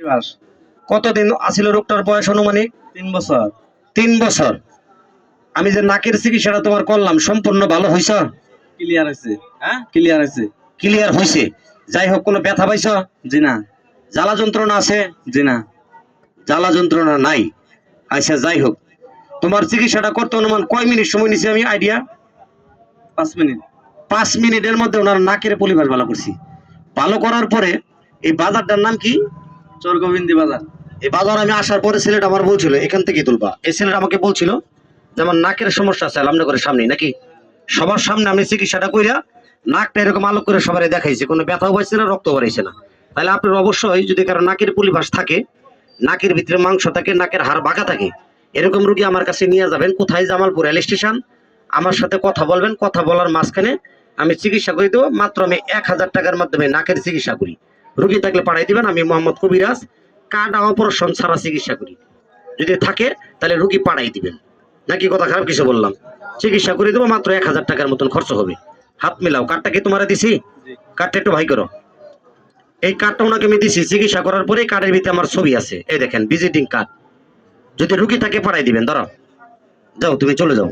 মাস। কতদিন আছিল রোগটার বয়স অনুমানিক? 3 বছর। 3 বছর। আমি যে নাকের চিকিৎসাটা তোমার করলাম সম্পূর্ণ ভালো হইছ? ক্লিয়ার হয়েছে। হ্যাঁ, ক্লিয়ার হয়েছে। ক্লিয়ার হইছে? যাই হোক, কোনো ব্যথা পাইছ? জি না। জ্বালা যন্ত্রণা আছে? জি না। জ্বালা যন্ত্রণা নাই। আচ্ছা, যাই হোক, তোমার চিকিৎসাটা করতে অনুমান কয় মিনিট সময় নিছি আমি আইডিয়া? 5 মিনিট। 5 মিনিটের মধ্যে ওনার নাকের পলিবাস ভালো করছি। ভালো করার পরে এই বাজারটার নাম কি? চরগোবিন্দি বাজার। এই বাজার আমি আসার পরে ছেলেটা আমার বলছিল এখান থেকে তুলবা। এই ছেলেটা আমাকে বলছিল যে আমার নাকের সমস্যা আছে আলমনগরের সামনে নাকি। সবার সামনে আমি চিকিৎসাটা কইরা নাকটা এরকম আলোক করে সবাই দেখাইছে, কোনো ব্যথাও পাইছে না, রক্ত বাড়াইছে না। তাহলে আপনার অবশ্যই যদি কারো নাকের পলিবাস থাকে, নাকের ভিতরে মাংস থাকে, নাকের হাড় বাঁকা থাকে, এরকম রুগী আমার কাছে নিয়ে যাবেন। কোথায়? Jamalpur rail station. আমার সাথে কথা বলবেন, কথা বলার মাঝখানে আমি চিকিৎসা করে দেবো। মাত্র আমি 1000 টাকার মাধ্যমে নাকের চিকিৎসা করি। রুগী থাকলে পাঠাই দিবেন। আমি মোহাম্মদ কবিরাজ, কার্ড অপারেশন ছাড়া চিকিৎসা করি। যদি থাকে তাহলে রুগী পাঠাই দিবেন। নাকি কথা খারাপ কিছু বললাম? চিকিৎসা করে দেবো, মাত্র 1000 টাকার মতন খরচ হবে। হাত মিলাও। কার্ডটা কি তোমার দিছি? কার্ডটা একটু ভাই করো। এই কার্ডটা ওনাকে আমি দিছি। চিকিৎসা করার পরে কার্ডের ভিতরে আমার ছবি আছে, এই দেখেন ভিজিটিং কার্ড। যদি রুগী থাকে পাঠাই দিবেন। ধরো, যাও তুমি চলে যাও।